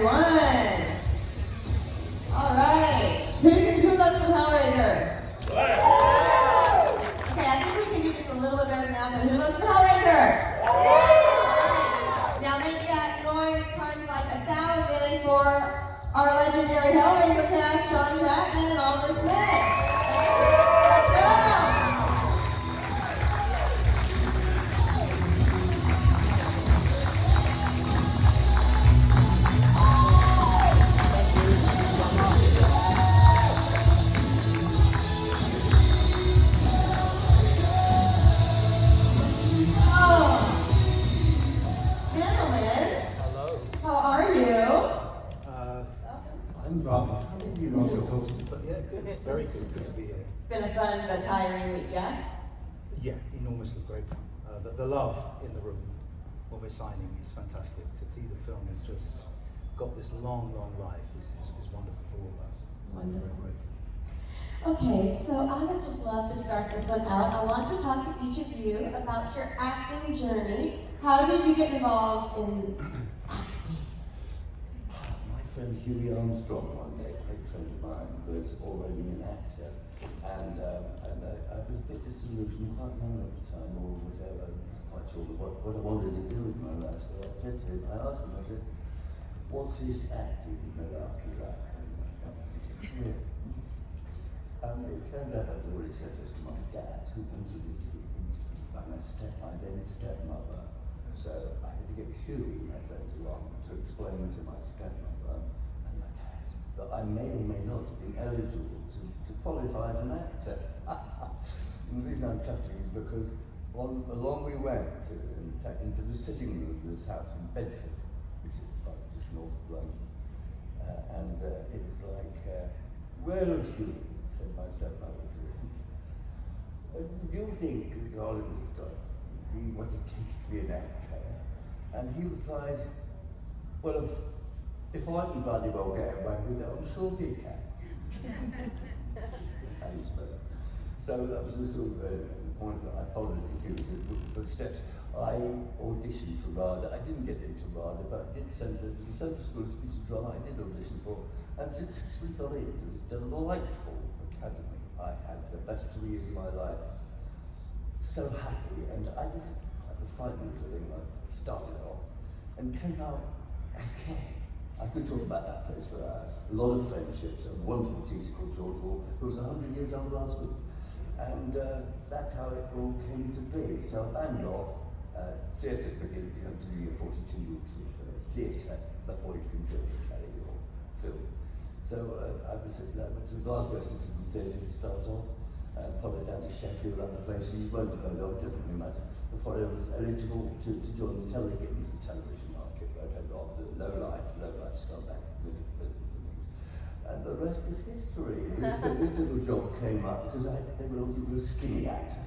everyone. All right. Who loves some Hellraiser? Okay, I think we can do just a little bit better than that. Who loves some Hellraiser? All right. Now make that noise times like 1,000 for our legendary Hellraiser cast, Sean Chapman and Oliver Smith. Let's go. I'm fine. You're not exhausted, but yeah, good. Very good. Good to be here. It's been a fun but tiring week, yeah? Yeah, enormously grateful. The love in the room when we're signing is fantastic. To see the film has just got this long, long life is wonderful for all of us. So I'm very grateful. Okay, so I would just love to start this one out. I want to talk to each of you about your acting journey. How did you get involved in acting? My friend Huey Armstrong, one day, a great friend of mine, was already an actor, and I was a bit disillusioned, quite young at the time, or whatever, not quite sure what I wanted to do with my life. So I said to him, I asked him, I said, "What's this acting malarkey like?" And he said, "Yeah." It turned out I'd already said this to my dad, who wanted me to be interviewed by my then stepmother. So I had to get Huey, my friend, along to explain to my stepmother and my dad that I may or may not have been eligible to qualify as an actor. And the reason I'm chuckling is because along we went into the sitting room of this house in Bedford, which is about just north of London. And it was like, "Well, Huey," said my stepmother to him, "do you think that Oliver's got what it takes to be an actor?" And he replied, "Well, if I can bloody well get away with it, I'm sure he can." That's how he spoke. So that was the sort of the point that I followed in Hugh's footsteps. I auditioned for RADA. I didn't get into RADA, but I did send the Central School of Speech and Drama. I did audition for, and successfully got in. It was a delightful academy. I had the best 3 years of my life. So happy, and I was frightened of it. I started off and came out okay. I could talk about that place for hours. A lot of friendships, a wonderful teacher called George Hall, who was 100 years old last week. And that's how it all came to be. So I banged off. Theatre, you have to do your 42 weeks of theatre before you can do a telly or film. So I went to Glasgow Citizens Theatre to start off. Followed down to Sheffield, other places you won't have heard of, doesn't really matter. Before I was eligible to join the television market, where I got the low life scumbag, visit villains and things. And the rest is history. This little job came up because they were looking for a skinny actor.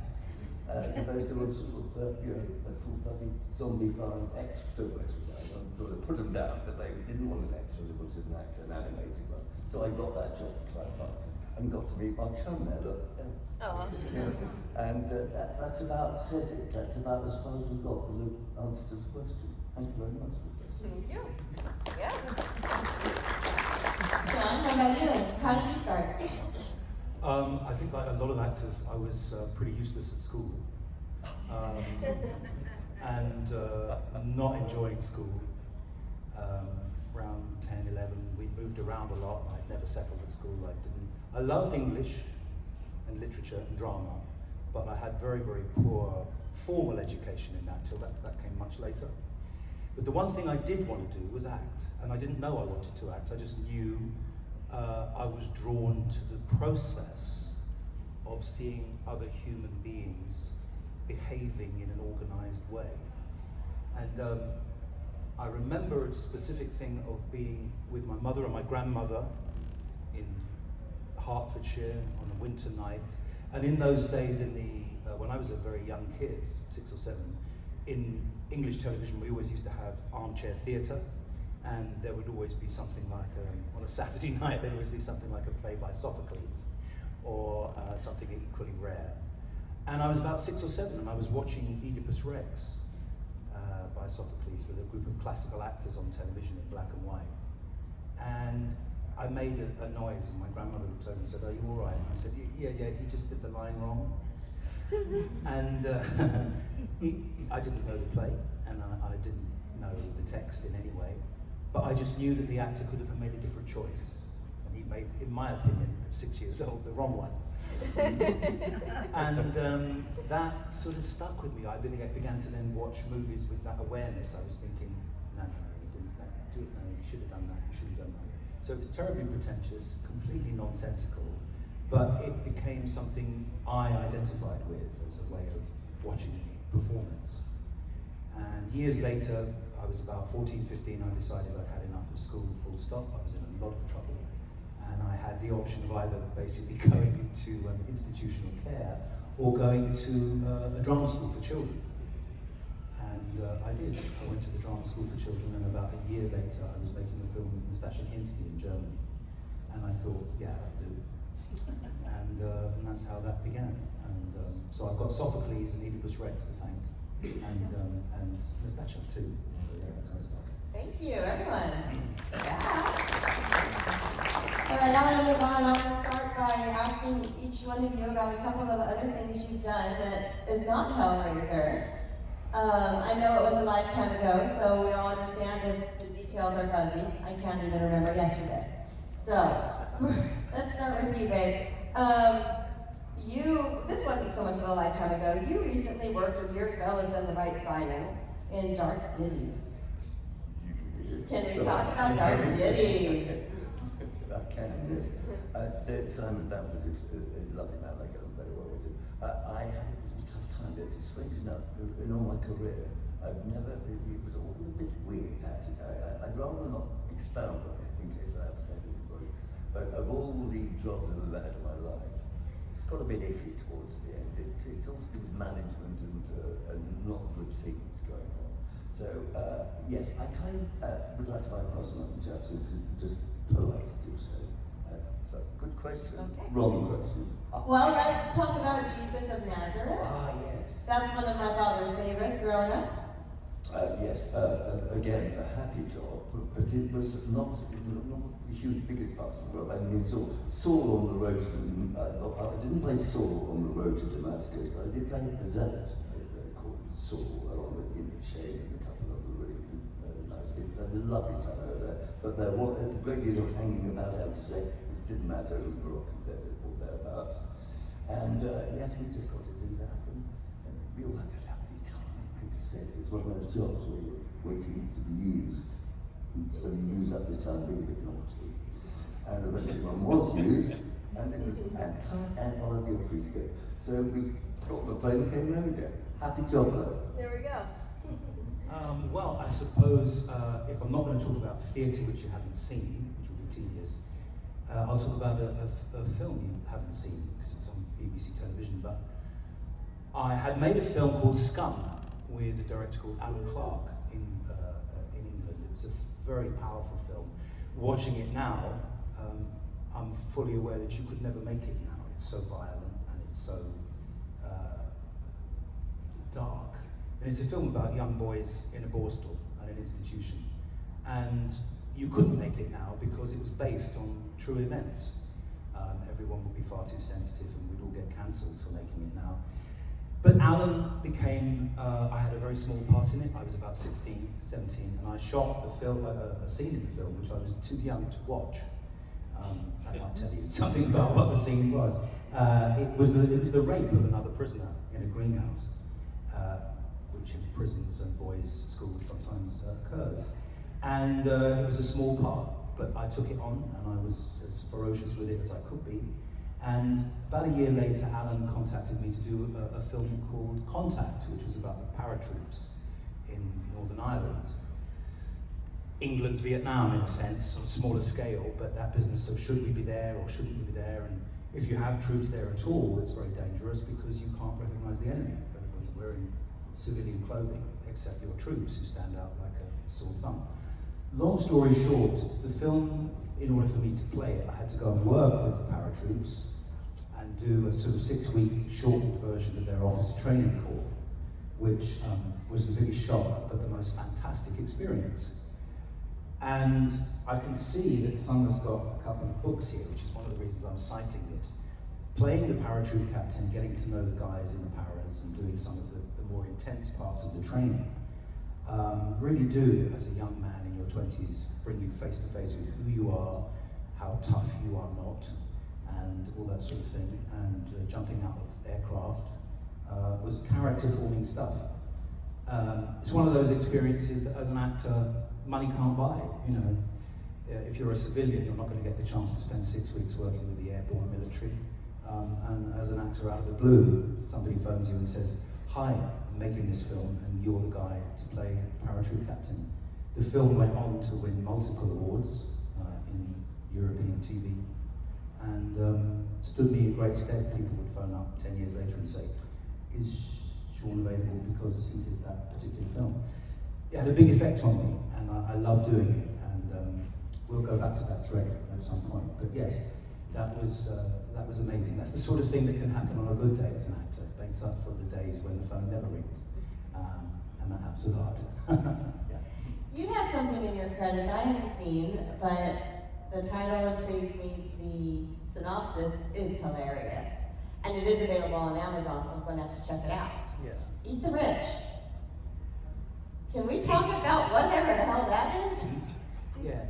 As opposed to a sort of, a full bloody zombie-fine ex-film extra. I'm trying to put them down, but they didn't want an extra, they wanted an actor, an animated one. So I got that job at Clyde Park. And got to meet my chum there, look. And that's about says it. That's about as far as we've got for the answer to the question. Thank you very much. Thank you. Yes. John, how about you? How did you start? I think like a lot of actors, I was pretty useless at school. And not enjoying school. Around 10, 11, we moved around a lot. I'd never settled at school. I loved English and literature and drama, but I had very, very poor formal education in that till that came much later. But the one thing I did want to do was act, and I didn't know I wanted to act. I just knew I was drawn to the process of seeing other human beings behaving in an organized way. And I remember a specific thing of being with my mother and my grandmother in Hertfordshire on a winter night. And in those days, when I was a very young kid, 6 or 7, in English television, we always used to have armchair theatre, and there would always be something like, on a Saturday night, there would always be something like a play by Sophocles, or something equally rare. And I was about 6 or 7, and I was watching Oedipus Rex by Sophocles with a group of classical actors on television in black and white. And I made a noise, and my grandmother looked over and said, "Are you all right?" And I said, "Yeah, he just did the line wrong." And I didn't know the play, and I didn't know the text in any way, but I just knew that the actor could have made a different choice. And he made, in my opinion, at 6 years old, the wrong one. And that sort of stuck with me. I began to then watch movies with that awareness. I was thinking, no, you didn't do it, no, you should have done that, you should have done that. So it was terribly pretentious, completely nonsensical, but it became something I identified with as a way of watching performance. And years later, I was about 14, 15, I decided I'd had enough of school, full stop. I was in a lot of trouble. And I had the option of either basically going into institutional care or going to a drama school for children. And I did. I went to the drama school for children, and about a year later I was making a film with Nastasia Kinski in Germany. And I thought, yeah, I'll do. And that's how that began. And so I've got Sophocles and Oedipus Rex to thank, and Nastasia too. So yeah, that's how it started. Thank you, everyone. Yeah. All right, now I'm going to move on. I'm going to start by asking each one of you about a couple of other things you've done that is not Hellraiser. I know it was a lifetime ago, so we all understand if the details are fuzzy. I can't even remember yesterday. So, let's start with you, babe. This wasn't so much of a lifetime ago. You recently worked with your fellow Cenobite Simon in Dark Ditties. Can we talk about Dark Ditties? I can, yes. Simon Bamford is a lovely man. I get on very well with him. I had a bit of a tough time. It's strange enough, in all my career, I've never really, it was all a bit weird, actually. I'd rather not expound on it in case I upset anybody. But of all the jobs I've ever had in my life, it's got a bit iffy towards the end. It's all to do with management and not good scenes going on. So, yes, I kind of would like to bypass another chap, so it's just polite to do so. So, good question. Okay. Wrong question. Well, let's talk about Jesus of Nazareth. Ah, yes. That's one of my father's favorites growing up. Yes, again, a happy job, but it was not the huge biggest part of the world. I mean, Saul on the road to, I didn't play Saul on the road to Damascus, but I did play a zealot called Saul, along with Ian Shane and a couple of other really nice people. I had a lovely time over there, but there was a great deal of hanging about, I would say. It didn't matter in the Moroccan desert or thereabouts. And yes, we just got to do that, and we all had a lovely time. It's one of those jobs where you're waiting to be used, and so you use up your time being a bit naughty. And eventually one was used, and it was, and Oliver, you're free to go. So we got on the plane and came home again. Happy job though. There we go. Well, I suppose if I'm not going to talk about theatre which you haven't seen, which would be tedious, I'll talk about a film you haven't seen because it's on BBC television. But I had made a film called Scum with a director called Alan Clark in England. It was a very powerful film. Watching it now, I'm fully aware that you could never make it now. It's so violent and it's so dark. And it's a film about young boys in a borstal at an institution. And you couldn't make it now because it was based on true events. Everyone would be far too sensitive and we'd all get cancelled for making it now. But Alan became, I had a very small part in it. I was about 16, 17, and I shot a scene in the film which I was too young to watch. I might tell you something about what the scene was. It was the rape of another prisoner in a greenhouse, which in prisons and boys' schools sometimes occurs. And it was a small part, but I took it on and I was as ferocious with it as I could be. And about a year later, Alan contacted me to do a film called Contact, which was about the paratroops in Northern Ireland. England's Vietnam, in a sense, on a smaller scale, but that business of should we be there or shouldn't we be there, and if you have troops there at all, it's very dangerous because you can't recognize the enemy. Everybody's wearing civilian clothing, except your troops who stand out like a sore thumb. Long story short, the film, in order for me to play it, I had to go and work with the paratroops and do a sort of 6-week shortened version of their officer training corps, which was the biggest shock, but the most fantastic experience. And I can see that Summer's got a couple of books here, which is one of the reasons I'm citing this. Playing the paratroop captain, getting to know the guys in the paras and doing some of the more intense parts of the training, really do, as a young man in your 20s, bring you face to face with who you are, how tough you are not, and all that sort of thing. And jumping out of aircraft was character forming stuff. It's one of those experiences that as an actor, money can't buy. You know, if you're a civilian, you're not going to get the chance to spend 6 weeks working with the airborne military. And as an actor out of the blue, somebody phones you and says, "Hi, I'm making this film and you're the guy to play paratroop captain." The film went on to win multiple awards in European TV and stood me in great stead. People would phone up 10 years later and say, "Is Sean available because he did that particular film?" It had a big effect on me, and I love doing it, and we'll go back to that thread at some point. But yes, that was amazing. That's the sort of thing that can happen on a good day as an actor. It makes up for the days when the phone never rings, and that happens a lot. Yeah. You had something in your credits I haven't seen, but the title intrigued me. The synopsis is hilarious, and it is available on Amazon, so I'm going to have to check it out. Yeah. Eat the Rich. Can we talk about whatever the hell that is? Yeah,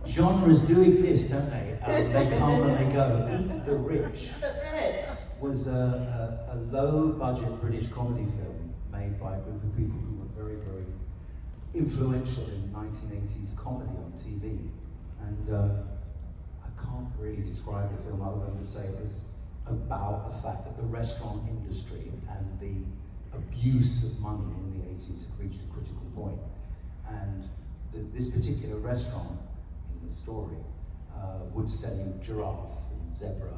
genres do exist, don't they? They come and they go. Eat the Rich The Rich. was a low-budget British comedy film made by a group of people who were very, very influential in 1980s comedy on TV. And I can't really describe the film other than to say it was about the fact that the restaurant industry and the abuse of money in the 80s had reached a critical point. And this particular restaurant in the story would sell you giraffe and zebra,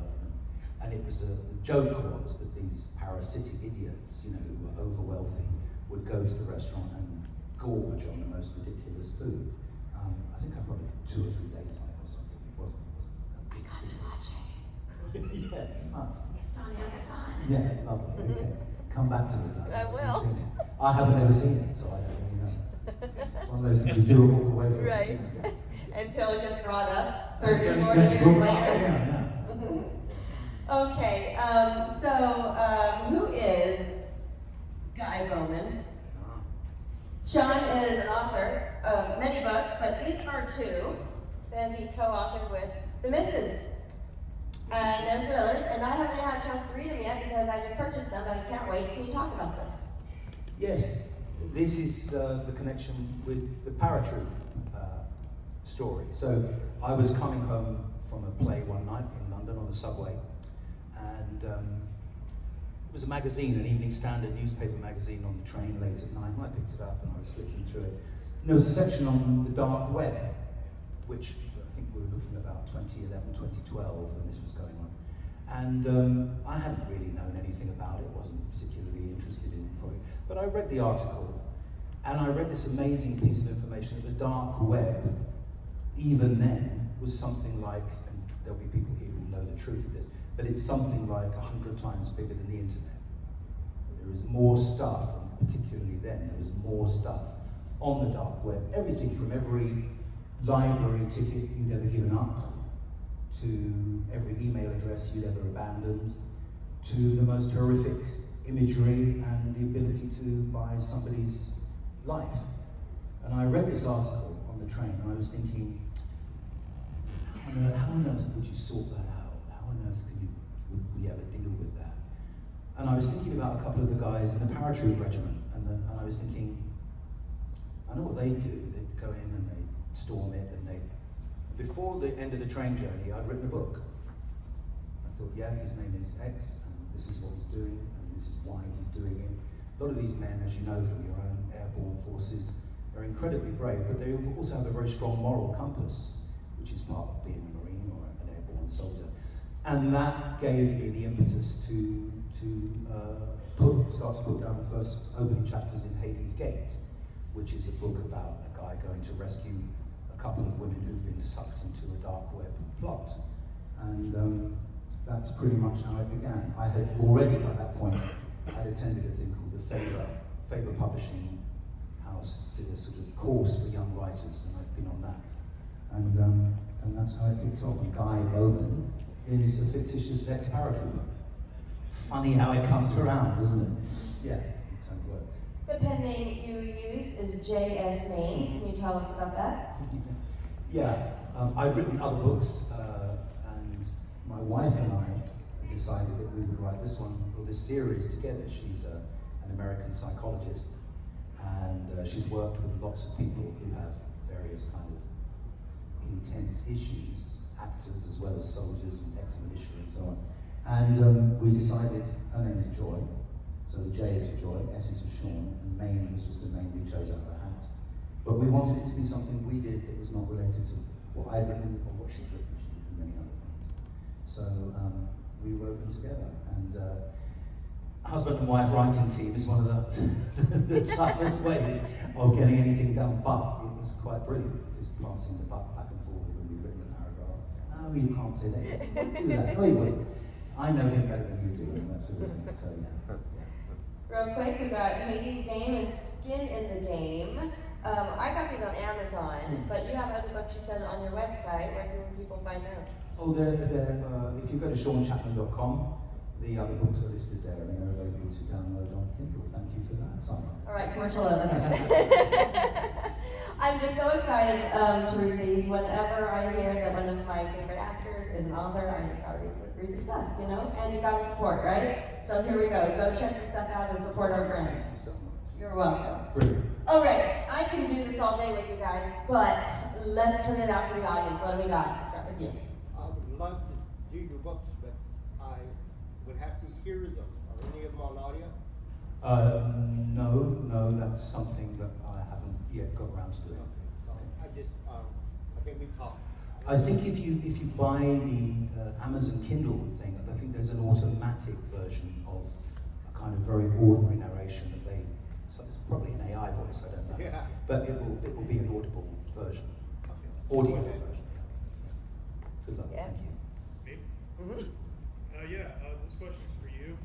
and it was the joke was that these parasitic idiots, you know, who were over wealthy, would go to the restaurant and gorge on the most ridiculous food. I think I probably 2 or 3 days on it or something. It wasn't I got to watch it. yeah, you must. It's on Amazon. Yeah, lovely. Okay, come back to me about it. I will. Seen it. I haven't ever seen it, so I don't really know. It's one of those things you do and walk away from. Right. You know, yeah. Until it gets brought up 30 or Until it 40 gets years brought later. up, yeah. Okay, who is Guy Bowman? Sean is an author of many books, but these are 2 that he co-authored with the Misses. And they're thrillers, and I haven't had a chance to read them yet because I just purchased them, but I can't wait. Can you talk about this? Yes, this is the connection with the paratroop story. So I was coming home from a play one night in London on the subway, and it was a magazine, an Evening Standard newspaper magazine on the train late at night, and I picked it up and I was flicking through it. And there was a section on the dark web, which I think we were looking at about 2011, 2012 when this was going on. And I hadn't really known anything about it, wasn't particularly interested in it, but I read the article, and I read this amazing piece of information that the dark web, even then, was something like, and there'll be people here who know the truth of this, but it's something like 100 times bigger than the internet. There is more stuff, and particularly then, there was more stuff on the dark web. Everything from every library ticket you'd ever given up, to every email address you'd ever abandoned, to the most horrific imagery and the ability to buy somebody's life. And I read this article on the train and I was thinking, how on earth would you sort that out? How on earth would we ever deal with that? And I was thinking about a couple of the guys in the paratroop regiment, and I was thinking, I know what they do. They'd go in and they'd storm it, and before the end of the train journey, I'd written a book. I thought, yeah, his name is X, and this is what he's doing, and this is why he's doing it. A lot of these men, as you know from your own airborne forces, are incredibly brave, but they also have a very strong moral compass, which is part of being a Marine or an airborne soldier. And that gave me the impetus to start to put down the first opening chapters in Hades Gate, which is a book about a guy going to rescue a couple of women who've been sucked into a dark web plot. And that's pretty much how it began. I had already, by that point, I'd attended a thing called the Faber Publishing House did a sort of course for young writers, and I've been on that. And that's how it kicked off. And Guy Bowman is a fictitious ex-paratrooper. Funny how it comes around, isn't it? Yeah, that's how it works. The pen name you used is J.S. Main. Can you tell us about that? Yeah, I've written other books, and my wife and I decided that we would write this one, or this series together. She's an American psychologist, and she's worked with lots of people who have various kind of intense issues, actors as well as soldiers and ex-military and so on. And we decided, her name is Joy, so the J is for Joy, S is for Sean, and Main was just a name we chose out of a hat. But we wanted it to be something we did that was not related to what I'd written or what she'd written. She'd written many other things. So we wrote them together. And husband and wife writing team is one of the toughest ways of getting anything done, but it was quite brilliant. It was passing the buck back and forward when we'd written a paragraph. No, you can't say that. Yes, you wouldn't do that. No, you wouldn't. I know him better than you do, and that sort of thing. So yeah. Real quick, we got Hades' Game and Skin in the Game. I got these on Amazon, but you have other books you said on your website. Where can people find those? Oh, if you go to SeanChapman.com, the other books are listed there, and they're available to download on Kindle. Thank you for that, Simon. All right, commercial over. I'm just so excited to read these. Whenever I hear that one of my favorite actors is an author, I just gotta read the stuff, you know? And you gotta support, right? So here we go. Go check the stuff out and support our friends. You're welcome. Brilliant. All right, I can do this all day with you guys, but let's turn it out to the audience. What do we got? Let's start with you. I would love to do your books, but I would have to hear them. Are any of them on audio? No, that's something that I haven't yet got around to doing. I think we talked. I think if you buy the Amazon Kindle thing, I think there's an automatic version of a kind of very ordinary narration that so it's probably an AI voice, I don't know. Yeah. But it will be an audible version. Okay. Audio version, yeah. Good luck, Yes. thank you. Me? Mm-hmm. This question's for you.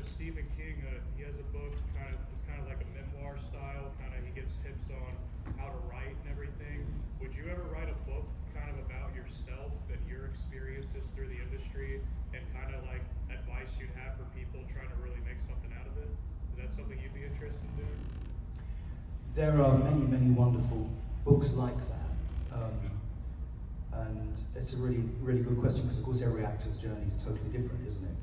Stephen King, he has a book, it's kind of like a memoir style, he gives tips on how to write and everything. Would you ever write a book kind of about yourself and your experiences through the industry and kind of like advice you'd have for people trying to really make something out of it? Is that something you'd be interested in doing? There are many, many wonderful books like that. And it's a really, really good question because, of course, every actor's journey is totally different, isn't it?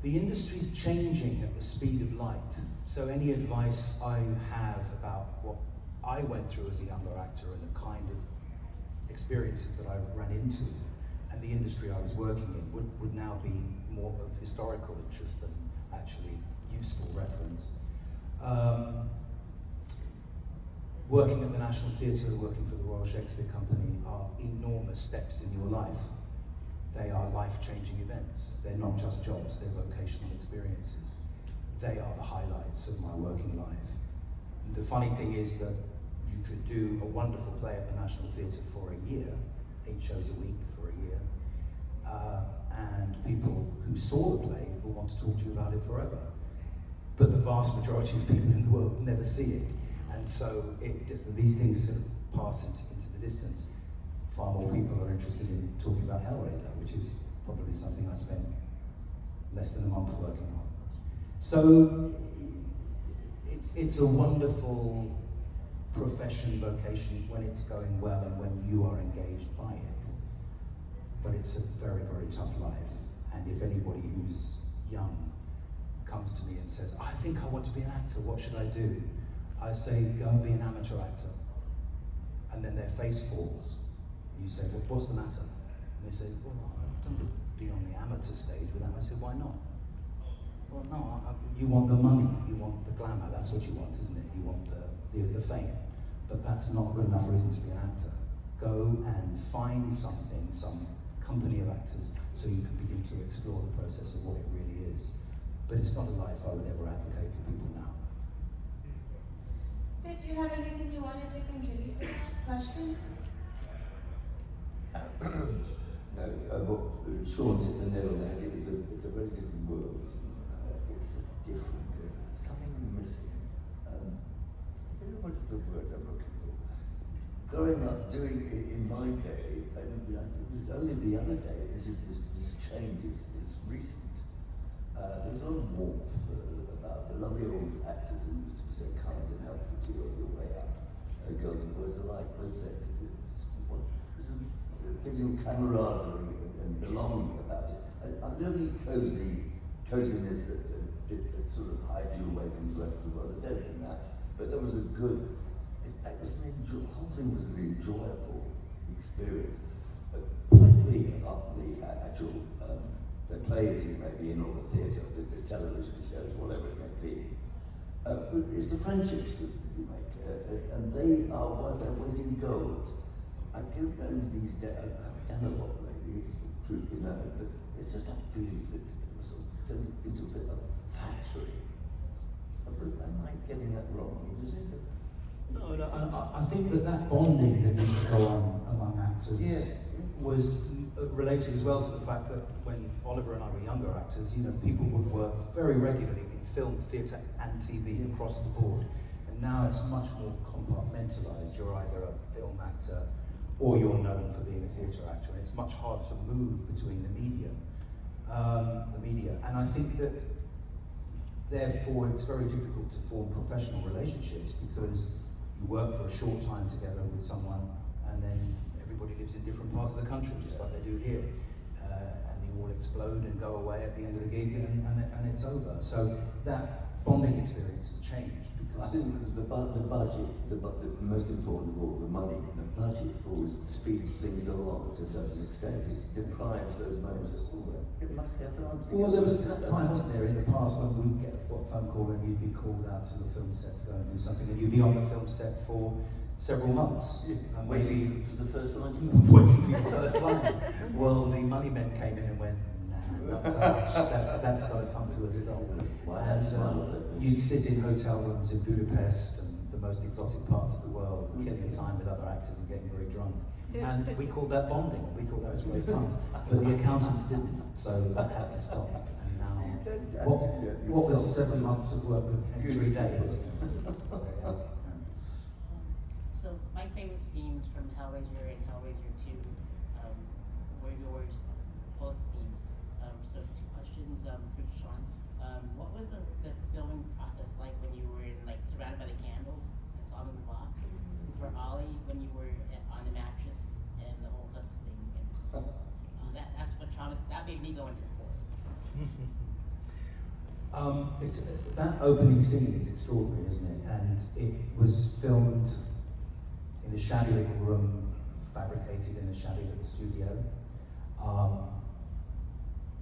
The industry's changing at the speed of light. So any advice I have about what I went through as a younger actor and the kind of experiences that I ran into and the industry I was working in would now be more of historical interest than actually useful reference. Working at the National Theatre, working for the Royal Shakespeare Company are enormous steps in your life. They are life-changing events. They're not just jobs, they're vocational experiences. They are the highlights of my working life. And the funny thing is that you could do a wonderful play at the National Theatre for a year, 8 shows a week for a year, and people who saw the play will want to talk to you about it forever. But the vast majority of people in the world never see it. And so these things sort of pass into the distance. Far more people are interested in talking about Hellraiser, which is probably something I spent less than a month working on. So it's a wonderful profession, vocation when it's going well and when you are engaged by it. But it's a very, very tough life. And if anybody who's young comes to me and says, I think I want to be an actor, what should I do? I say, go and be an amateur actor. And then their face falls. And you say, well, what's the matter? And they say, well, I don't want to be on the amateur stage with that. I said, why not? Well, no, you want the money, you want the glamour, that's what you want, isn't it? You want the fame. But that's not a good enough reason to be an actor. Go and find something, some company of actors, so you can begin to explore the process of what it really is. But it's not a life I would ever advocate for people now. Did you have anything you wanted to contribute to that question? No, what Sean's hit the nail on the head. It's a very different world. It's just different. There's something missing. what is the word I'm looking for? Growing up, doing it in my day, it was only the other day, this change is recent. There's a lot of warmth about the lovely old actors who used to be so kind and helpful to you on your way up. Girls and boys alike, both sexes. There's a feeling of camaraderie and belonging about it. A really coziness that sort of hides you away from the rest of the world. I don't mean that, but there was a good. The whole thing was an enjoyable experience. Point being about the actual the plays you may be in, or the theatre, the television shows, whatever it may be. It's the friendships that you make, and they are worth their weight in gold. I don't know these days. I don't know what lately, truth be known, but it's just that feeling that it was sort of turned into a bit of a factory. But am I getting that wrong? No, I think that bonding that used to go on among actors was related as well to the fact that when Oliver and I were younger actors, people would work very regularly in film, theatre and TV across the board. And now it's much more compartmentalised. You're either a film actor or you're known for being a theatre actor, and it's much harder to move between the media. And I think that therefore it's very difficult to form professional relationships because you work for a short time together with someone and then everybody lives in different parts of the country, just like they do here. And they all explode and go away at the end of the gig and it's over. So that bonding experience has changed I because... think because the budget is the most important of all, the money. The budget always speeds things along to a certain extent. It deprives those moments of, it must go for on. Well, there was a time, wasn't there, in the past when we'd get a phone call and you'd be called out to the film set to go and do something, and you'd be on the film set for several months. And Waiting for the first line. Waiting for your first line. Well, the money men came in and went, nah, not so much. That's got to come to a stop. And you'd sit in hotel rooms in Budapest and the most exotic parts of the world, killing time with other actors and getting very drunk. And we called that bonding, and we thought that was great fun. But the accountants didn't, so that had to stop. And now, what was 7 months of work became 3 days. So my favorite scenes from Hellraiser and Hellraiser 2 were yours, both scenes. So 2 questions for Sean. What was the filming process like when you were surrounded by the candles and saw them in the box? For Ollie, when you were on the mattress and the whole hooks thing. And, that's what trauma. That made me go into horror. That opening scene is extraordinary, isn't it? And it was filmed in a shabby little room, fabricated in a shabby little studio.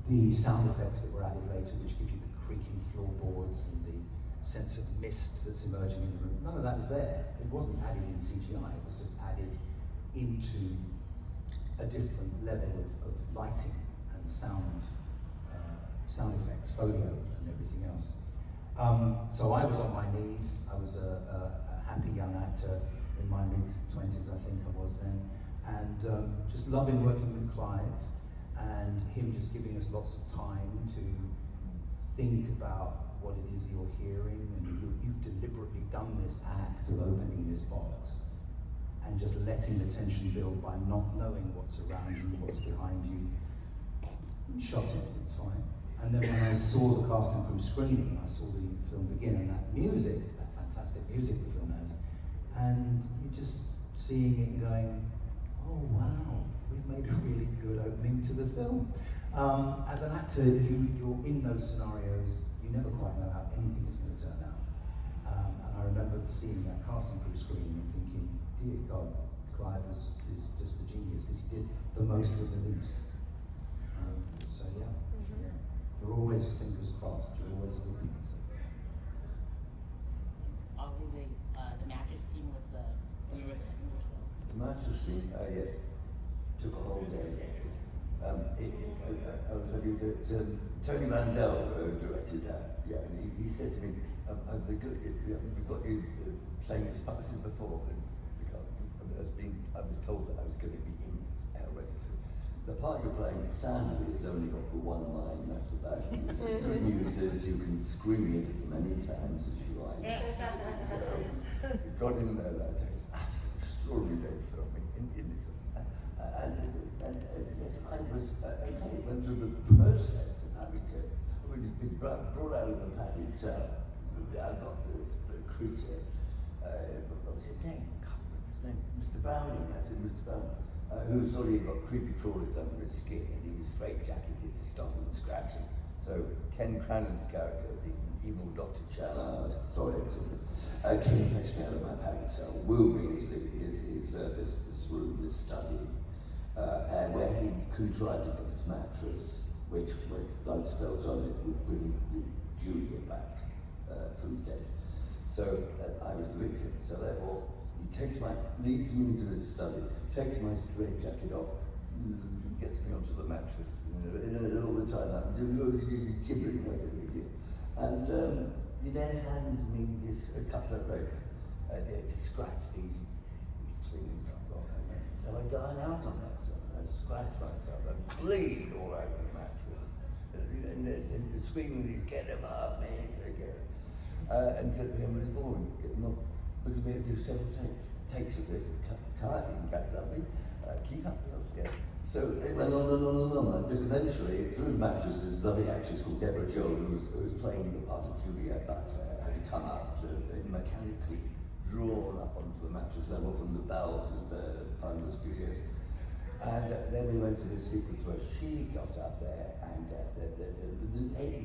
The sound effects that were added later, which give you the creaking floorboards and the sense of mist that's emerging in the room, none of that was there. It wasn't added in CGI, it was just added into a different level of lighting and sound effects, folio and everything else. So I was on my knees. I was a happy young actor in my mid-20s, I think I was then, and just loving working with Clive and him just giving us lots of time to think about what it is you're hearing, and you've deliberately done this act of opening this box and just letting the tension build by not knowing what's around you, what's behind you. Shot it, it's fine. And then when I saw the cast and crew screening, I saw the film begin, and that music, that fantastic music the film has, and you're just seeing it and going, oh wow, we've made a really good opening to the film. As an actor, you're in those scenarios, you never quite know how anything is going to turn out. And I remember seeing that cast and crew screening and thinking, dear God, Clive is just a genius, because he did the most with the least. So yeah. You're always fingers crossed, you're always hoping it's something. Obviously, the mattress scene with when you were cutting yourself. The mattress scene, yes, took a whole day. I'll tell you that Tony Mandel directed that, and he said to me, we've got you playing Spider before, and I was told that I was going to be in Hellraiser 2. The part you're playing, sadly, has only got the one line, that's the bad news. The good news is you can scream it as many times as you like. So we got in there that day. It's absolutely extraordinary day filming in this. And yes, I was, okay, went through the process of having to, when he'd been brought out of the padded cell, I got to this creature, what was his name? I can't remember his name. Mr. Browning, that's it, Mr. Browning, who sort of got creepy crawlers under his skin, and he was straitjacketed, he used to stop him and scratch him. So Ken Crannon's character, the evil Dr. Challard, sorry, Ken fetched me out of my padded cell, wheeled me into this room, this study, and where he contrived to put this mattress, which, with blood spells on it, would bring Julia back from the dead. So I was the victim. So therefore, he leads me into his study, takes my straitjacket off, gets me onto the mattress. And all the time I'm gibbering like an idiot. And he then hands me a couple of razors to scratch these things I've got. So I dial out on myself, I scratch myself, I bleed all over the mattress. And screaming, he's get him up, man, take it. And said to him, really boring, get him up. Because we had to do several takes of this, cut and cut lovely, keep up, yeah. So it went on and on and on like this. Eventually, through the mattress, there's a lovely actress called Deborah Joel who was playing the part of Juliet Butler, had to come up, so they mechanically drawn up onto the mattress level from the bowels of the Pinewood Studios. And then we went to this sequence where she got up there and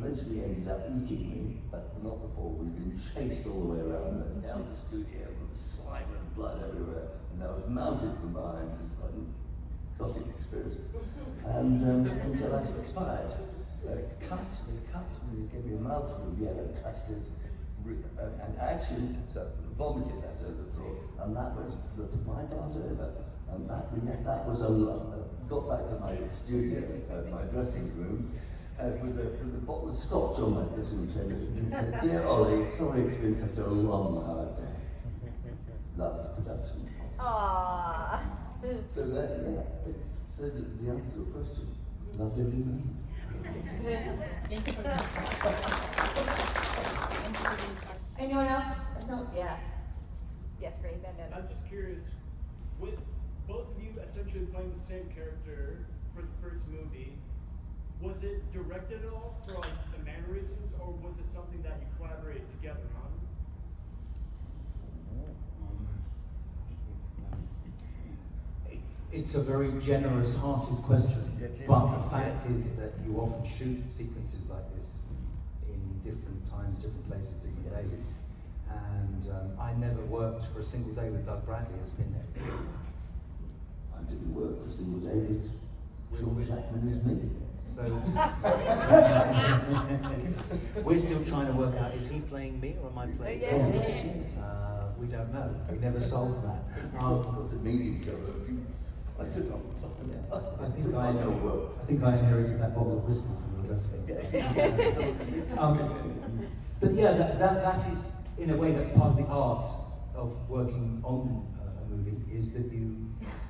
eventually ended up eating me, but not before. We'd been chased all the way around down the studio with slime and blood everywhere, and I was mounted from behind. It was quite an exotic experience. And until I expired. They cut, and they gave me a mouthful of yellow custard, and actually vomited that over the floor, and that was my part over. And that was got back to my studio, my dressing room, with a bottle of scotch on my dressing room table, and said, "Dear Ollie, sorry it's been such a long, hard day." Love the production. Aww. So there's the answer to the question. Loved every minute. Thank you for that. Anyone else? Yeah. Yes, great, Bandana. I'm just curious, with both of you essentially playing the same character for the first movie, was it directed at all for like the mannerisms, or was it something that you collaborated together on? It's a very generous-hearted question, but the fact is that you often shoot sequences like this in different times, different places, different days. And I never worked for a single day with Doug Bradley as Pinhead. I didn't work for a single day with Sean Chapman as me. So we're still trying to work out, is he playing me or am I playing him? We don't know. We never solved that. Got to meet each other. I took on top of that. I think I inherited that bottle of whiskey from your dressing. But yeah, that is, in a way, that's part of the art of working on a movie, is that you,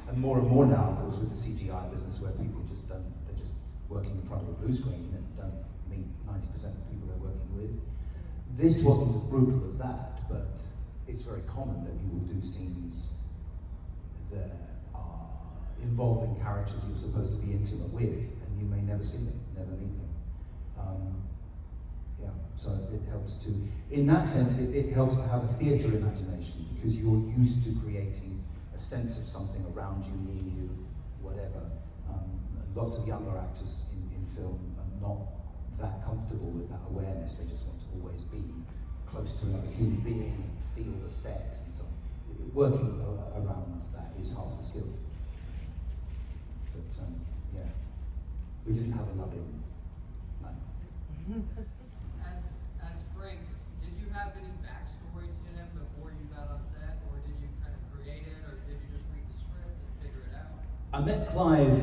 and more now, of course, with the CGI business, where people just don't, they're just working in front of a blue screen and don't meet 90% of the people they're working with. This wasn't as brutal as that, but it's very common that you will do scenes that are involving characters you're supposed to be intimate with, and you may never see them, never meet them. So it helps to, in that sense, it helps to have a theatre imagination, because you're used to creating a sense of something around you, near you, whatever. Lots of younger actors in film are not that comfortable with that awareness. They just want to always be close to another human being and feel the set and so on. Working around that is half the skill. But yeah, we didn't have a love-in, no. As Frank, did you have any backstory to him before you got on set, or did you kind of create it, or did you just read the script and figure it out? I met Clive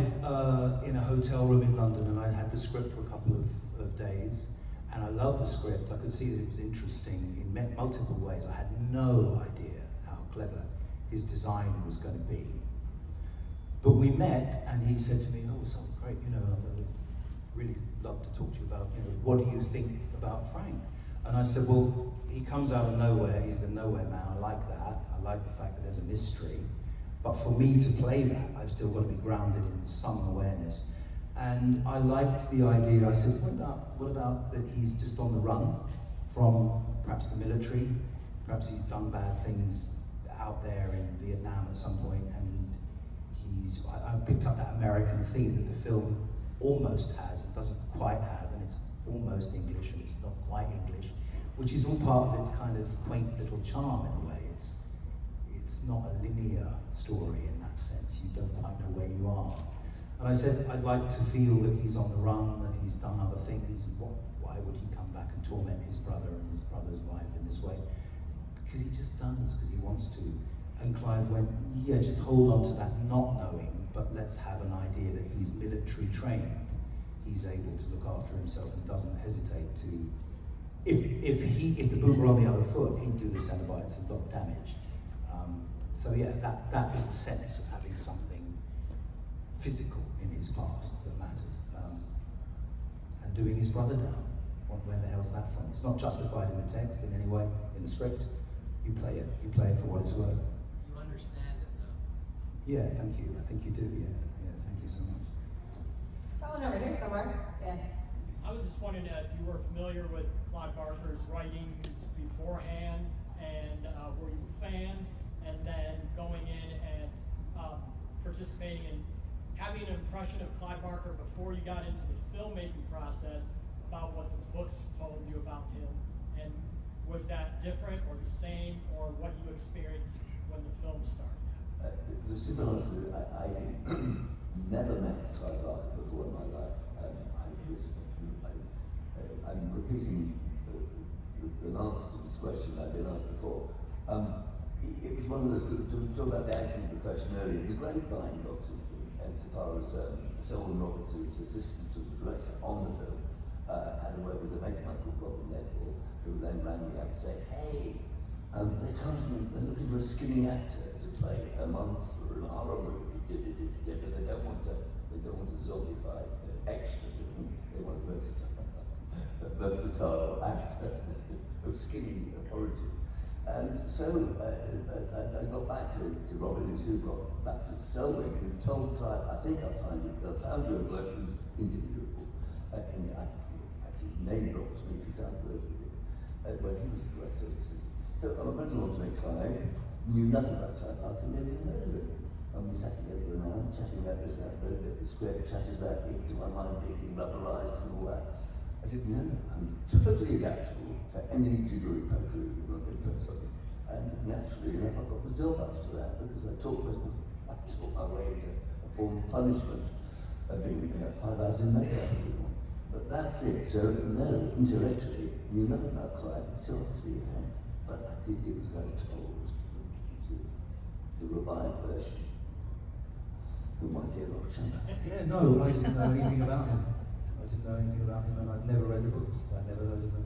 in a hotel room in London, and I had the script for a couple of days, and I loved the script. I could see that it was interesting in multiple ways. I had no idea how clever his design was going to be. But we met, and he said to me, "Oh, so great, I would really love to talk to you about, what do you think about Frank?" And I said, well, he comes out of nowhere, he's the nowhere man, I like that. I like the fact that there's a mystery. But for me to play that, I've still got to be grounded in some awareness. And I liked the idea. I said, what about that he's just on the run from perhaps the military, perhaps he's done bad things out there in Vietnam at some point, and I picked up that American theme that the film almost has, it doesn't quite have, and it's almost English and it's not quite English, which is all part of its kind of quaint little charm in a way. It's not a linear story in that sense. You don't quite know where you are. And I said, I'd like to feel that he's on the run, that he's done other things, and why would he come back and torment his brother and his brother's wife in this way? Because he just does, because he wants to. And Clive went, yeah, just hold on to that not knowing, but let's have an idea that he's military trained. He's able to look after himself and doesn't hesitate to, if the boot were on the other foot, he'd do the Cenobites a lot of damage. So yeah, that was the sense of having something physical in his past that mattered. And doing his brother down, where the hell's that from? It's not justified in the text in any way, in the script. You play it for what it's worth. You understand it though. Yeah, thank you. I think you do, yeah, thank you so much. Someone over here somewhere. Yeah. I was just wondering if you were familiar with Clive Barker's writings beforehand, and were you a fan, and then going in and participating in having an impression of Clive Barker before you got into the filmmaking process about what the books told you about him, and was that different or the same, or what you experienced when the film started? The simple answer, I never met Clive Barker before in my life. I'm repeating the answer to this question I've been asked before. It was one of those, to talk about the acting profession earlier, the grapevine got to me, and so far as Selwyn Roberts, who was assistant to the director on the film, had a word with a mate of mine called Robin Ledwell, who then rang me up and said, hey, they're looking for a skinny actor to play a monster or an horror movie, but they don't want a zombified extra, they want a versatile actor of skinny origin. And so I got back to Robin, who soon got back to Selwyn, who told Clive, I think I found you a bloke who's interviewable. And I actually name dropped me because I worked with him when he was a director. So I went along to meet Clive, knew nothing about Clive Barker, never even heard of him. And we sat together for an hour, chatting about this, that, read a bit of the script, chatted about it, do I mind being rubberized and all that. I said, no, I'm totally adaptable to any jiggery pokery you want to do something. And naturally enough, I got the job after that because I taught my way to a form of punishment of being 5 hours in makeup. But that's it. So no, intellectually, knew nothing about Clive until after the event. But I did do as I was told, the revived version. Who my dear old chap. Yeah, no, I didn't know anything about him. I didn't know anything about him, and I'd never read the books. I'd never heard of them.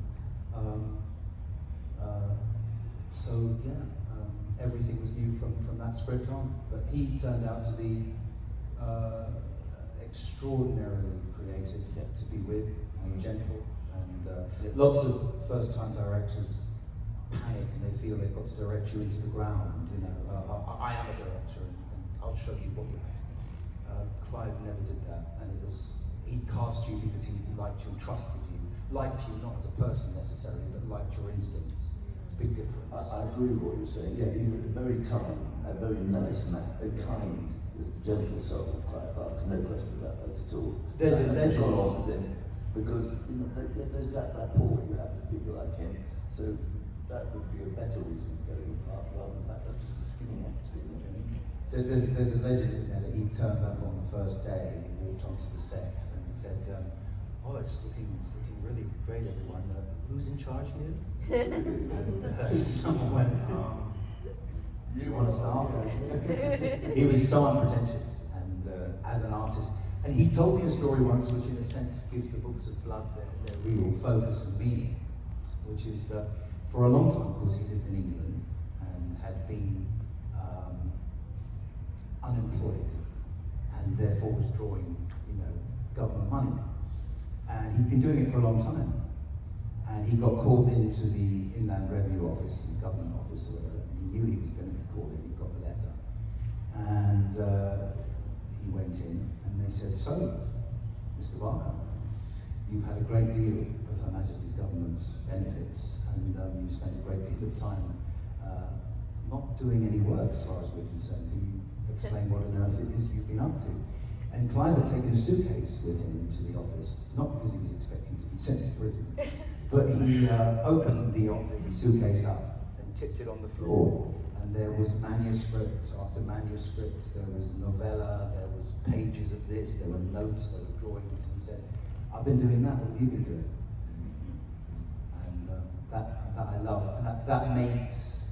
Everything was new from that script on. But he turned out to be extraordinarily creative to be with, and gentle. And lots of first-time directors panic and they feel they've got to direct you into the ground. You know, I am a director, and I'll show you what you have. Clive never did that, and he cast you because he liked you and trusted you. Liked you not as a person necessarily, but liked your instincts. It's a big difference. I agree with what you're saying. Yeah, he was very kind, a very nice man, a kind, gentle soul, Clive Barker, no question about that at all. There's a legend. Got on with him because there's that rapport you have with people like him. So that would be a better reason to go in part rather than that. That's just a skinny actor. There's a legend, isn't there, that he turned up on the first day and he walked onto the set and said, oh, it's looking really great, everyone. Who's in charge here? And someone went, do you want to start? He was so unpretentious and as an artist. And he told me a story once which in a sense gives the Books of Blood their real focus and meaning, which is that for a long time, of course, he lived in England and had been unemployed and therefore was drawing, government money. And he'd been doing it for a long time. And he got called into the Inland Revenue Office, the government office or whatever, and he knew he was going to be called in. He got the letter, and he went in, and they said, "So, Mr. Barker, you've had a great deal of Her Majesty's government's benefits, and you've spent a great deal of time not doing any work as far as we're concerned. Can you explain what on earth it is you've been up to?" And Clive had taken a suitcase with him into the office, not because he was expecting to be sent to prison, but he opened the suitcase up and tipped it on the floor. And there was manuscript after manuscript, there was novella, there was pages of this, there were notes, there were drawings. And he said, "I've been doing that, what have you been doing?" And that I love, and that makes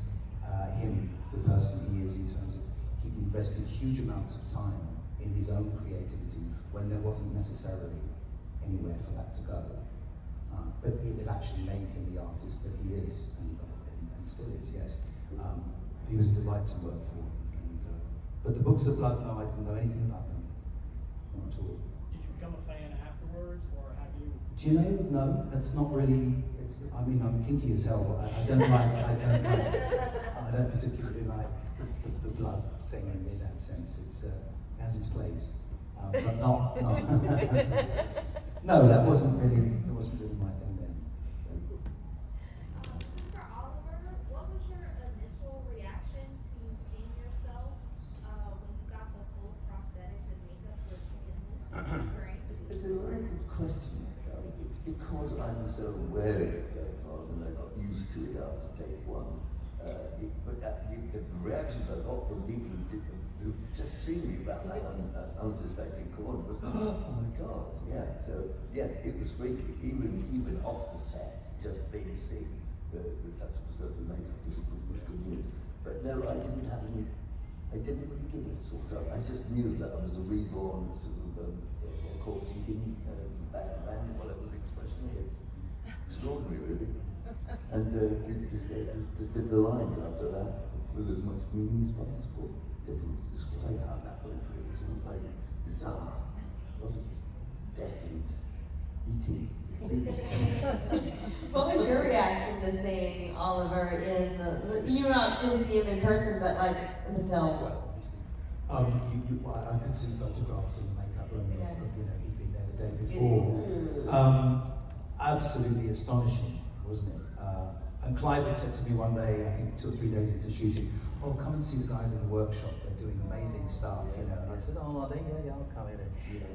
him the person he is, in terms of he invested huge amounts of time in his own creativity when there wasn't necessarily anywhere for that to go. But it had actually made him the artist that he is, and still is, yes. He was a delight to work for. But the Books of Blood, no, I didn't know anything about them, not at all. Did you become a fan afterwards, or have you? Do you know? No, that's not really. I mean, I'm kinky as hell, but I don't particularly like the blood thing in that sense. It has its place, but not. No, that wasn't really my thing then. For Oliver, what was your initial reaction to seeing yourself when you got the full prosthetics and makeup for skinless? It's a very good question. It's because I'm so aware of it going on, and I got used to it after day one. But the reaction I got from people who just seen me around that unsuspecting corner was, "Oh my God!" Yeah. So yeah, it was freaky. Even off the set, just being seen with such the makeup was good news. But no, I didn't really give it a sort of. I just knew that I was a reborn sort of corpse eating van, whatever the expression is. Extraordinary, really. And just did the lines after that with as much meaning as possible. Difficult to describe how that went, really. It was all very bizarre. A lot of death and eating. What was your reaction to seeing Oliver you didn't see him in person, but like in the film? I could see photographs in the makeup room of he'd been there the day before. Absolutely astonishing, wasn't it? And Clive had said to me one day, I think 2 or 3 days into shooting, "Oh, come and see the guys in the workshop, they're doing amazing stuff, And I said, "Oh, are they? Yeah, I'll come in."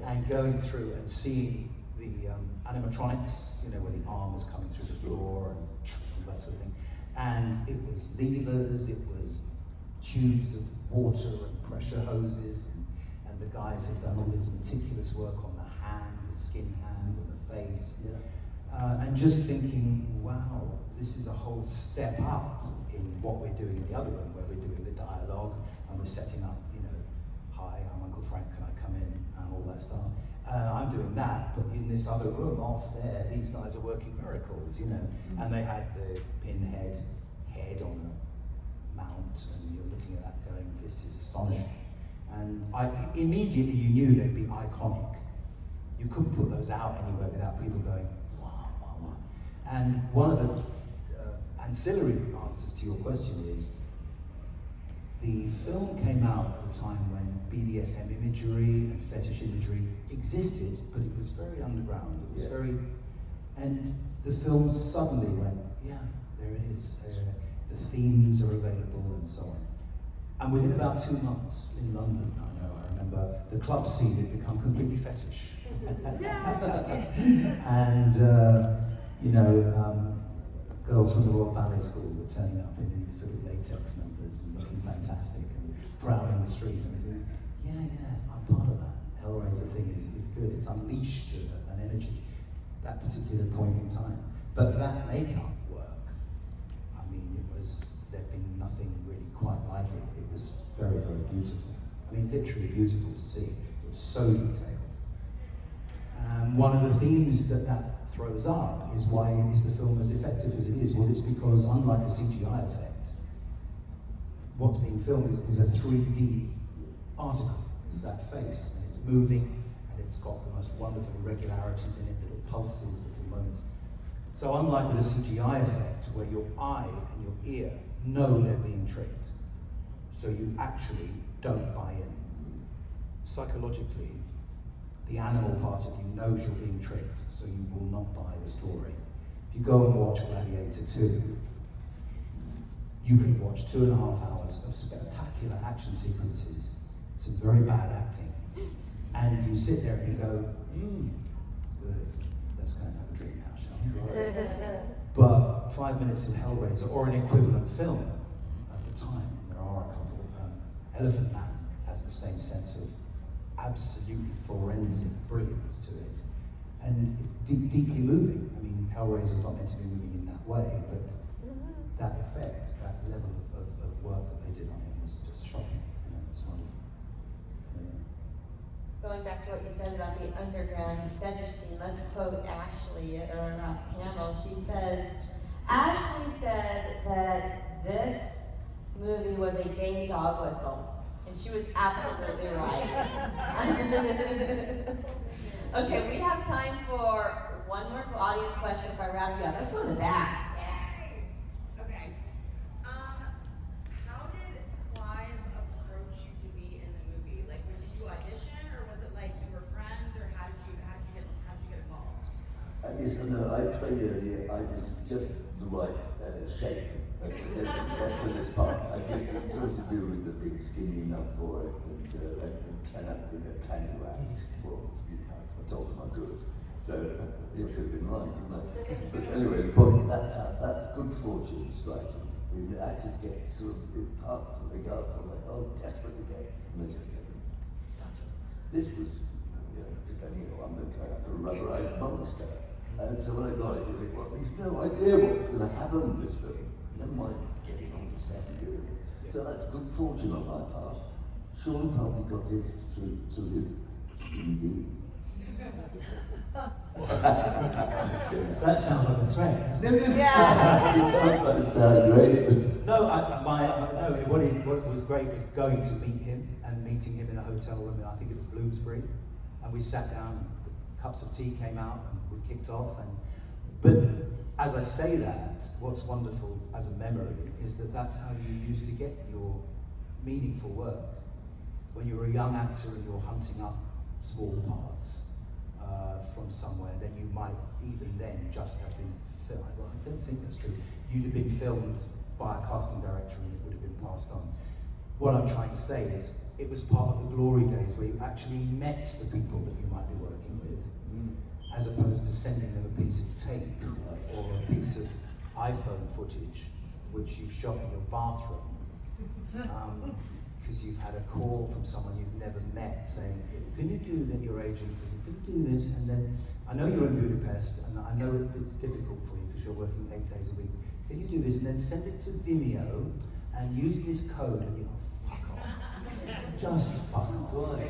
And going through and seeing the animatronics, where the arm was coming through the floor and that sort of thing. And it was levers, it was tubes of water and pressure hoses, and the guys had done all this meticulous work on the hand, the skin hand, and the face. And just thinking, wow, this is a whole step up in what we're doing in the other room, where we're doing the dialogue and we're setting up, "Hi, I'm Uncle Frank, can I come in?" and all that stuff. I'm doing that, but in this other room off there, these guys are working miracles, And they had the pinhead head on a mount, and you're looking at that going, "This is astonishing." And immediately you knew they'd be iconic. You couldn't put those out anywhere without people going, "Wow, wow, wow." And one of the ancillary answers to your question is, the film came out at a time when BDSM imagery and fetish imagery existed, but it was very underground. It was and the film suddenly went, "Yeah, there it is. The themes are available," and so on. And within about 2 months in London, I remember the club scene had become completely fetish. And girls from the Royal Ballet School were turning up in these sort of latex numbers and looking fantastic and prowling the streets, and I was thinking, yeah, I'm part of that. Hellraiser thing is good. It's unleashed an energy that particular point in time. But that makeup work, I mean, there'd been nothing really quite like it. It was very, very beautiful. I mean, literally beautiful to see. It was so detailed. One of the themes that throws up is, why is the film as effective as it is? Well, it's because, unlike a CGI effect, what's being filmed is a 3D article, that face, and it's moving, and it's got the most wonderful irregularities in it, little pulses, little moments. So unlike with a CGI effect, where your eye and your ear know they're being tricked, so you actually don't buy in. Psychologically, the animal part of you knows you're being tricked, so you will not buy the story. If you go and watch Gladiator 2, you can watch 2.5 hours of spectacular action sequences, some very bad acting, and you sit there and you go, good, let's go and have a drink now, shall we? But 5 minutes in Hellraiser, or an equivalent film at the time, there are a couple, Elephant Man has the same sense of absolutely forensic brilliance to it, and deeply moving. I mean, Hellraiser is not meant to be moving in that way, but that effect, that level of work that they did on him was just shocking, and it was wonderful. So, yeah. Going back to what you said about the underground fetish scene, let's quote Ashley at our last panel. She says, Ashley said that this movie was a gay dog whistle. And she was absolutely right. Okay, we have time for one more audience question before I wrap you up. Let's go to the back. Okay. How did Clive approach you to be in the movie? Like, did you audition, or was it like you were friends, or how did you get involved? Yes, no, I explained earlier, I was just the right shape for this part. I think it's all to do with the being skinny enough for it, and can you act? Well, I told them I could, so it could have been right, couldn't I? But anyway, the point, that's good fortune striking. The actors get sort of parts that they go for, like, oh, desperate to get, and they just get them. This was, depending on, I'm going for a rubberized monster. And so when I got it, you think, well, you've no idea what's going to happen in this film. Never mind getting on the set and doing it. So that's good fortune on my part. Sean probably got his through his CV. That sounds like a threat, doesn't it? Yeah. That sounds great. No, what was great was going to meet him and meeting him in a hotel room, I think it was Bloomsbury, and we sat down, cups of tea came out, and we kicked off. But as I say that, what's wonderful as a memory is that that's how you used to get your meaningful work. When you're a young actor and you're hunting up small parts from somewhere, then you might even then just have been filmed. Well, I don't think that's true. You'd have been filmed by a casting director and it would have been passed on. What I'm trying to say is, it was part of the glory days where you actually met the people that you might be working with, as opposed to sending them a piece of tape or a piece of iPhone footage which you've shot in your bathroom because you've had a call from someone you've never met saying, can you do that, your agent, can you do this? And then, I know you're in Budapest and I know it's difficult for you because you're working 8 days a week. Can you do this? And then send it to Vimeo and use this code, and you go, fuck off. Just fuck off.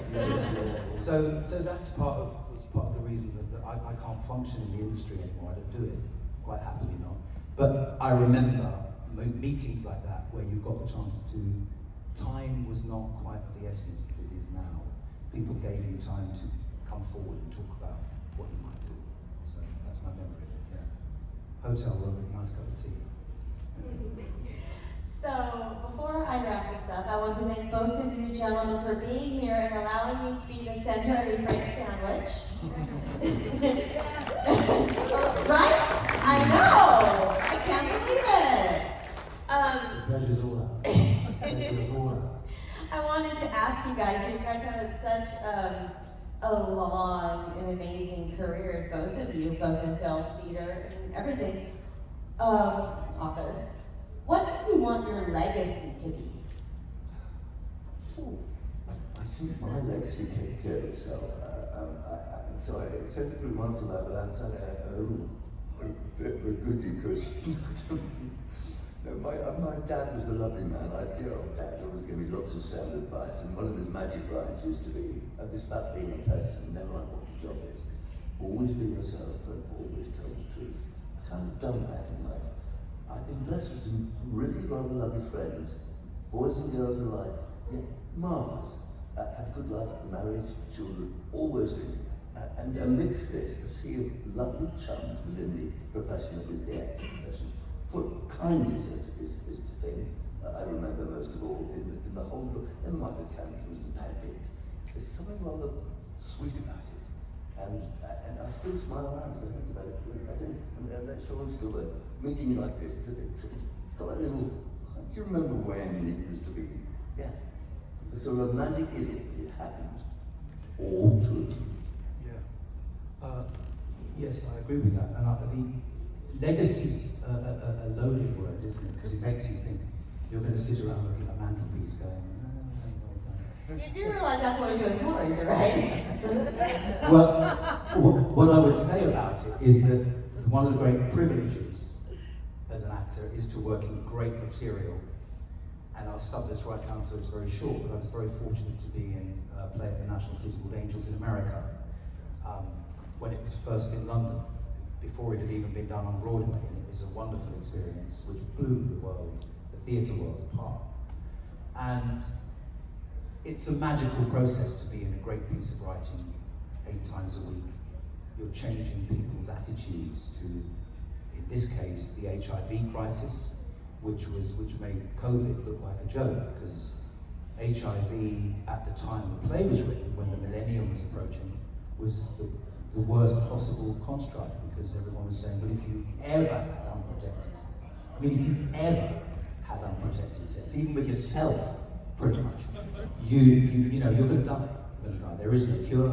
So that's part of the reason that I can't function in the industry anymore. I don't do it, quite happily not. But I remember meetings like that where you got the chance to, time was not quite of the essence that it is now. People gave you time to come forward and talk about what you might do. So that's my memory of it, yeah. Hotel room with a nice cup of tea. So, before I wrap this up, I want to thank both of you gentlemen for being here and allowing me to be the center of a Frank sandwich. Right? I know! I can't believe it! The pleasure's all ours. The pleasure's all ours. I wanted to ask you guys have had such a long and amazing careers, both of you, both in film, theater, and everything. Author. What do you want your legacy to be? I think my legacy takes care of itself. I'm sorry, I said a good answer to that, but I'm saying, a bit of a goodie cushion. No, my dad was a lovely man. I dear old dad always gave me lots of sound advice, and one of his magic lines used to be, just about being a person, never mind what the job is. Always be yourself and always tell the truth. I kind of done that in life. I've been blessed with some really rather lovely friends, boys and girls alike, yeah, marvellous. Had a good life, marriage, children, all those things. And amidst this, a sea of lovely chums within the profession that was the acting profession. For kindness is the thing I remember most of all in the whole book. Never mind the tantrums and bad bits. There's something rather sweet about it. And I still smile around as I think about it. I'm not sure I'm still there. Meeting like this, it's got that little, do you remember when it used to be? Yeah. It's a romantic idyll, it happened. All true. Yeah. Yes, I agree with that. And the legacy's a loaded word, isn't it? Because it makes you think you're going to sit around looking at a mantelpiece going, You do realize that's what we do in Hellraiser, right? Well, what I would say about it is that one of the great privileges as an actor is to work in great material. And our sublist right council is very short, but I was very fortunate to be in a play at the National Theatre called Angels in America when it was first in London, before it had even been done on Broadway, and it was a wonderful experience which blew the world, the theatre world apart. And it's a magical process to be in a great piece of writing 8 times a week. You're changing people's attitudes to, in this case, the HIV crisis, which made COVID look like a joke, because HIV at the time the play was written, when the millennium was approaching, was the worst possible construct, because everyone was saying, well, if you've ever had unprotected sex, I mean, if you've ever had unprotected sex, even with yourself, pretty much, you know, you're going to die. You're going to die. There is no cure,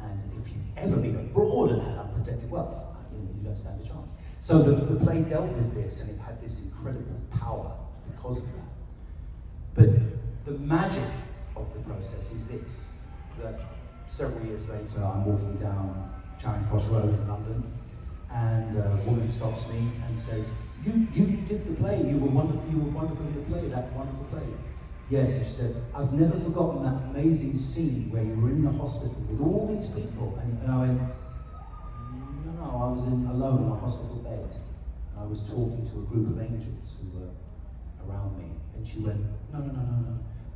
and if you've ever been abroad and had unprotected wealth, you know, you don't stand a chance. So the play dealt with this, and it had this incredible power because of that. But the magic of the process is this, that several years later, I'm walking down Charing Cross Road in London, and a woman stops me and says, you did the play, you were wonderful in the play, that wonderful play. Yes, and she said, I've never forgotten that amazing scene where you were in the hospital with all these people. And I went, no, I was alone on a hospital bed. And I was talking to a group of angels who were around me. And she went, no,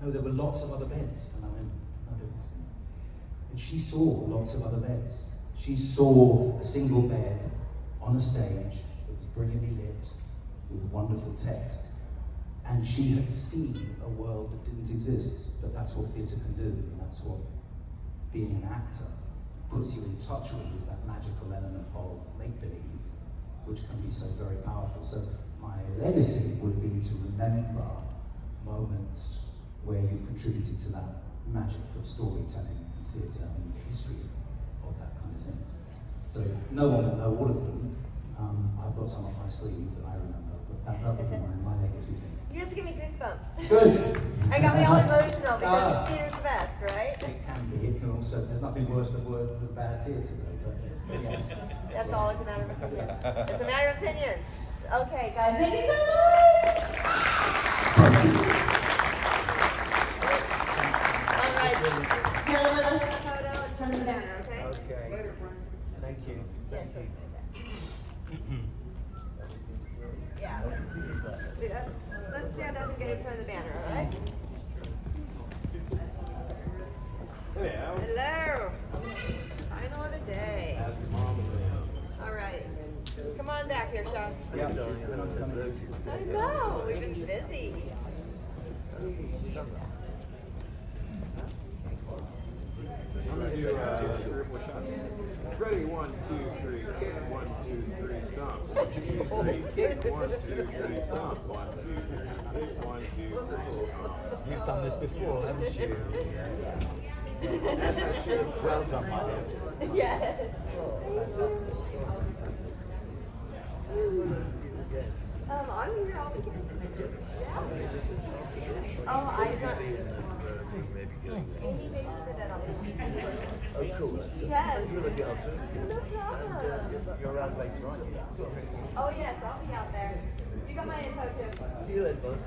there were lots of other beds. And I went, no, there wasn't. And she saw lots of other beds. She saw a single bed on a stage that was brilliantly lit with wonderful text. And she had seen a world that didn't exist, but that's what theatre can do, and that's what being an actor puts you in touch with, is that magical element of make-believe, which can be so very powerful. So my legacy would be to remember moments where you've contributed to that magic of storytelling and theatre and history of that kind of thing. So no one will know all of them. I've got some up my sleeve that I remember, but that would be my legacy thing. You just give me goosebumps. Good. I got me all emotional because theater's the best, right? It can be. It can also. There's nothing worse than bad theatre, though. But yes. That's always a matter of opinion. It's a matter of opinion. Okay, Guys, guys. thank you so much! All right. Gentlemen, let's Take a photo in front of the banner, okay? Okay. Later, friends. Thank you. Yes. Yeah. Let's stand up and get in front of the banner, all right? Hello. Final of the day. All right. Come on back here, Sean. I know. We've been busy. I'm gonna do 3 or 4 shots. Ready, 1, 2, 3, kick, 1, 2, 3, stomp. 1, 2, 3, kick, 1, 2, 3, stomp. 1, 2, 3, kick, 1, 2, 3, stomp. You've done this before, haven't you? As I should. Well done, my dear. Yes. I'm here all weekend. Yeah. Oh, I'm not. Amy babysitted that all weekend. Oh, cool. Yes. You're going to get up to it. No problem. You're around later, aren't you? Oh yes, I'll be out there. You got my info too. See you then, bud.